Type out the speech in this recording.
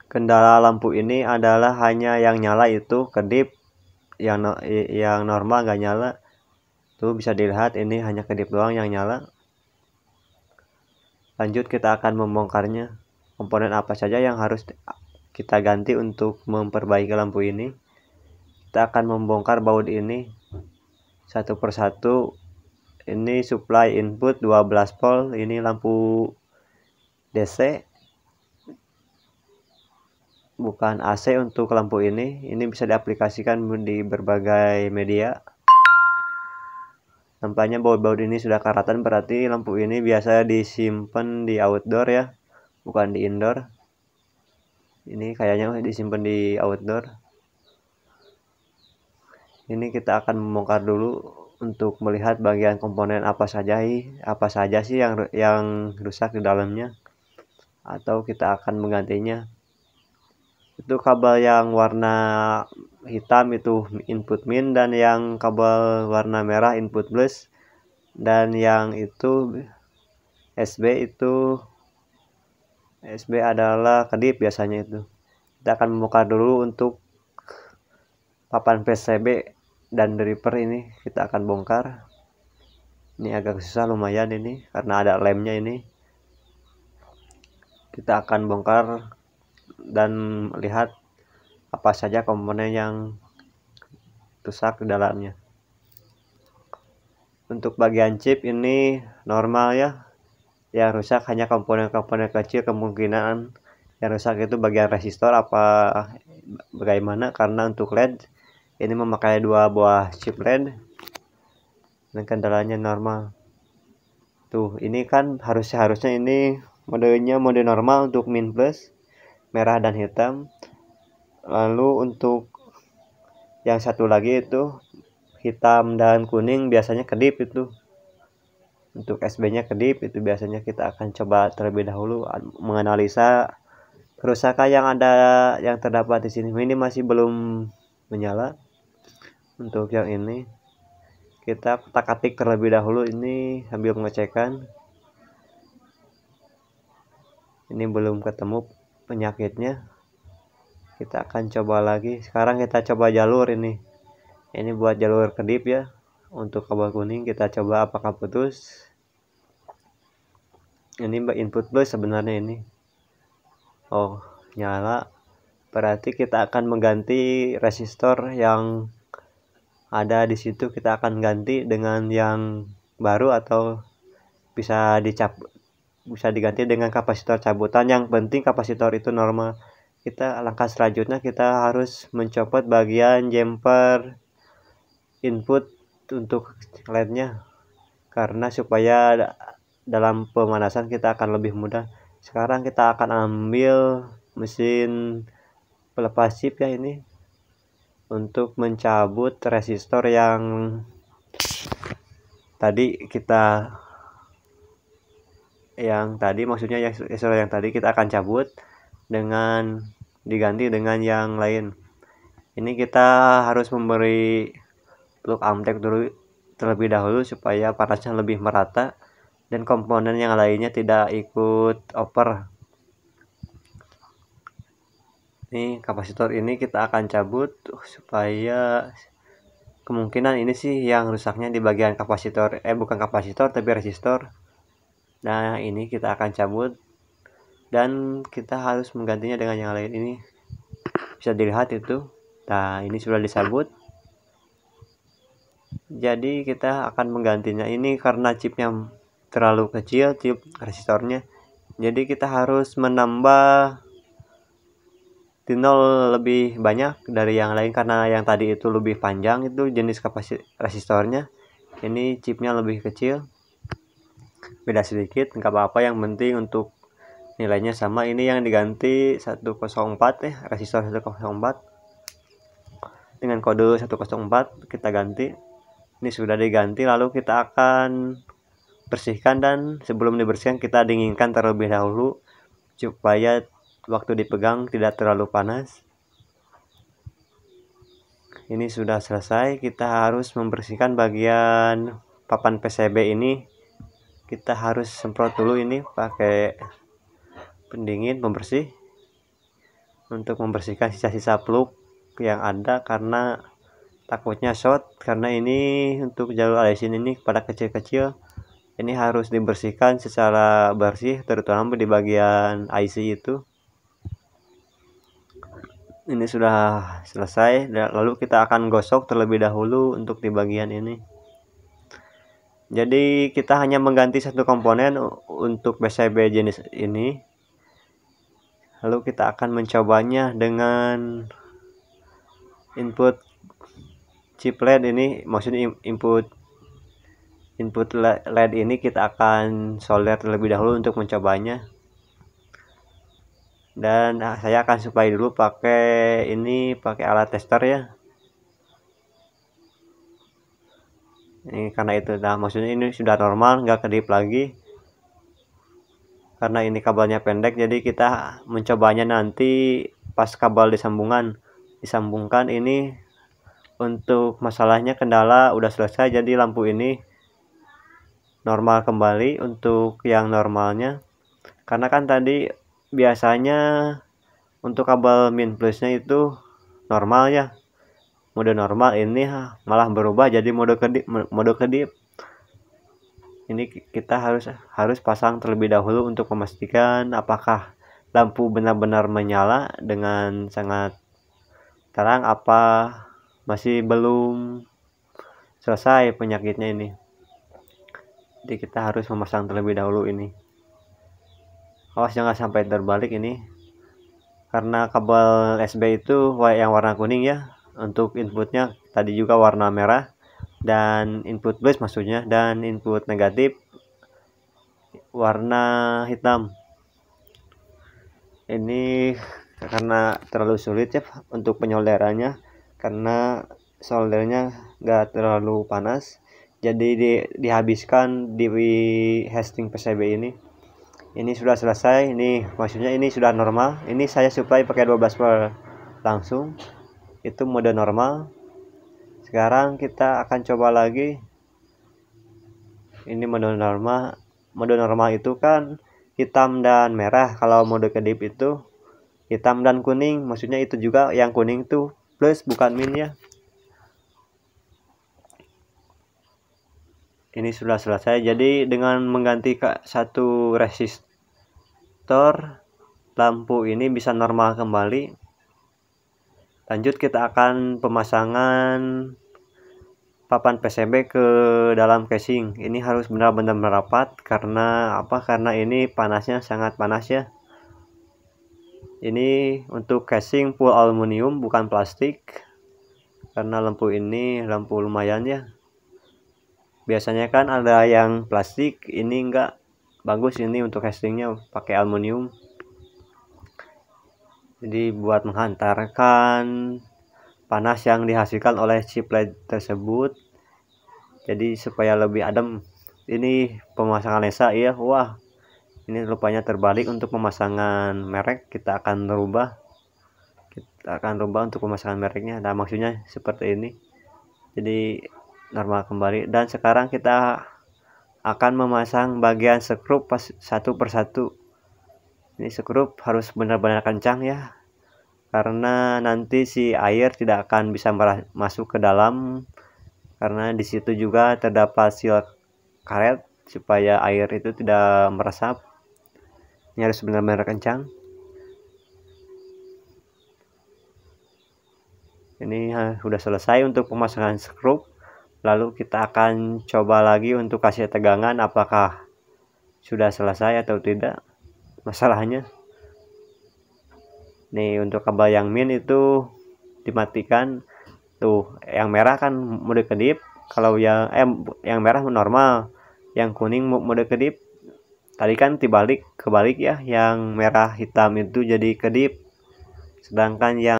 Kendala lampu ini adalah hanya yang nyala itu kedip, yang normal nggak nyala. Tuh bisa dilihat ini hanya kedip doang yang nyala. Lanjut kita akan membongkarnya. Komponen apa saja yang harus kita ganti untuk memperbaiki lampu ini. Kita akan membongkar baut ini satu persatu. Ini supply input 12 volt, ini lampu DC, bukan AC untuk lampu ini. Ini bisa diaplikasikan di berbagai media. Nampaknya baut-baut ini sudah karatan, berarti lampu ini biasa disimpan di outdoor ya, bukan di indoor. Ini kayaknya disimpan di outdoor. Ini kita akan membongkar dulu untuk melihat bagian komponen apa saja sih yang rusak di dalamnya, atau kita akan menggantinya. Itu kabel yang warna hitam itu input min, dan yang kabel warna merah input plus, dan yang itu SB adalah kedip biasanya itu. Kita akan membongkar dulu untuk papan PCB dan driver, ini kita akan bongkar. Ini agak susah lumayan ini karena ada lemnya ini. Kita akan bongkar dan lihat apa saja komponen yang rusak di dalamnya. Untuk bagian chip ini normal ya, yang rusak hanya komponen-komponen kecil. Kemungkinan yang rusak itu bagian resistor apa bagaimana, karena untuk LED ini memakai 2 buah chip LED dan kendalanya normal. Tuh, ini kan harusnya ini modenya mode normal untuk min plus, merah dan hitam. Lalu untuk yang satu lagi itu hitam dan kuning biasanya kedip itu. Untuk SB-nya kedip itu biasanya. Kita akan coba terlebih dahulu menganalisa kerusakan yang terdapat di sini. Ini masih belum menyala. Untuk yang ini kita atik terlebih dahulu ini sambil pengecekan. Ini belum ketemu penyakitnya. Kita akan coba lagi. Sekarang kita coba jalur ini. Ini buat jalur kedip ya. Untuk kabel kuning kita coba apakah putus. Ini input plus sebenarnya ini. Oh, nyala. Berarti kita akan mengganti resistor yang ada di situ. Kita akan ganti dengan yang baru, atau bisa diganti dengan kapasitor cabutan. Yang penting kapasitor itu normal. Langkah selanjutnya kita harus mencopot bagian jumper input untuk LED-nya, karena supaya dalam pemanasan kita akan lebih mudah. Sekarang kita akan ambil mesin pelepas chip ya ini, untuk mencabut resistor yang tadi kita akan cabut dengan diganti dengan yang lain. Ini kita harus memberi plug amtek dulu terlebih dahulu supaya panasnya lebih merata dan komponen yang lainnya tidak ikut over. Ini kapasitor ini kita akan cabut supaya kemungkinan ini sih yang rusaknya di bagian kapasitor, bukan kapasitor tapi resistor. Nah, ini kita akan cabut dan kita harus menggantinya dengan yang lain. Ini bisa dilihat itu. Nah, ini sudah disabut. Jadi kita akan menggantinya. Ini karena chipnya terlalu kecil, chip resistornya. Jadi kita harus menambah nol lebih banyak dari yang lain, karena yang tadi itu lebih panjang itu jenis resistornya. Ini chipnya lebih kecil. Beda sedikit, nggak apa-apa, yang penting untuk nilainya sama. Ini yang diganti 104 resistor 104 dengan kode 104 kita ganti. Ini sudah diganti, lalu kita akan bersihkan, dan sebelum dibersihkan kita dinginkan terlebih dahulu supaya waktu dipegang tidak terlalu panas. Ini sudah selesai. Kita harus membersihkan bagian papan PCB ini. Kita harus semprot dulu ini pakai pendingin pembersih. untuk membersihkan sisa-sisa plug yang ada, karena takutnya short. Karena ini untuk jalur alisin ini pada kecil-kecil, ini harus dibersihkan secara bersih, terutama di bagian IC itu. Ini sudah selesai, lalu kita akan gosok terlebih dahulu untuk di bagian ini. Jadi kita hanya mengganti satu komponen untuk PCB jenis ini. Lalu kita akan mencobanya dengan input chip LED ini, maksudnya input LED ini kita akan solder terlebih dahulu untuk mencobanya. Dan saya akan supply dulu pakai alat tester ya. Ini karena itu, maksudnya ini sudah normal, nggak kedip lagi. Karena ini kabelnya pendek, jadi kita mencobanya nanti pas kabel disambungkan. Ini untuk masalahnya kendala udah selesai, jadi lampu ini normal kembali untuk yang normalnya. Karena kan tadi biasanya untuk kabel min plusnya itu normal ya, mode normal, ini malah berubah jadi mode kedip. Ini kita harus pasang terlebih dahulu untuk memastikan apakah lampu benar-benar menyala dengan sangat terang, apa masih belum selesai penyakitnya ini. Jadi kita harus memasang terlebih dahulu ini. Awas jangan sampai terbalik ini, karena kabel SB itu yang warna kuning ya, untuk inputnya tadi juga warna merah, dan input plus maksudnya, dan input negatif warna hitam. Ini karena terlalu sulit ya untuk penyolderannya, karena soldernya nggak terlalu panas, jadi dihabiskan di casing PCB ini. Ini sudah selesai, ini maksudnya ini sudah normal. Ini saya supply pakai 12 volt langsung, itu mode normal. Sekarang kita akan coba lagi. Ini mode normal. Mode normal itu kan hitam dan merah. Kalau mode kedip itu hitam dan kuning, maksudnya itu juga yang kuning tuh plus bukan min ya. Ini sudah selesai. Jadi dengan mengganti satu resistor, lampu ini bisa normal kembali. Lanjut kita akan pemasangan papan PCB ke dalam casing. Ini harus benar-benar merapat, karena apa? Karena ini panasnya sangat panas ya. Ini untuk casing full aluminium bukan plastik, karena lampu ini lampu lumayan ya. Biasanya kan ada yang plastik, ini enggak bagus, ini untuk casingnya pakai aluminium. Jadi buat menghantarkan panas yang dihasilkan oleh chip LED tersebut, jadi supaya lebih adem. Ini pemasangan lensa ya. Wah, ini rupanya terbalik untuk pemasangan merek. Kita akan rubah untuk pemasangan mereknya. Nah, maksudnya seperti ini. Jadi normal kembali. Dan sekarang kita akan memasang bagian skrup satu persatu. Ini skrup harus benar-benar kencang ya, karena nanti si air tidak akan bisa masuk ke dalam, karena di situ juga terdapat seal karet supaya air itu tidak meresap. Ini harus benar-benar kencang. Ini sudah selesai untuk pemasangan skrup. Lalu kita akan coba lagi untuk kasih tegangan apakah sudah selesai atau tidak masalahnya. Nih untuk kabel yang min itu dimatikan. Tuh, yang merah kan mode kedip. Kalau yang merah normal, yang kuning mode kedip. Tadi kan kebalik ya, yang merah hitam itu jadi kedip. Sedangkan yang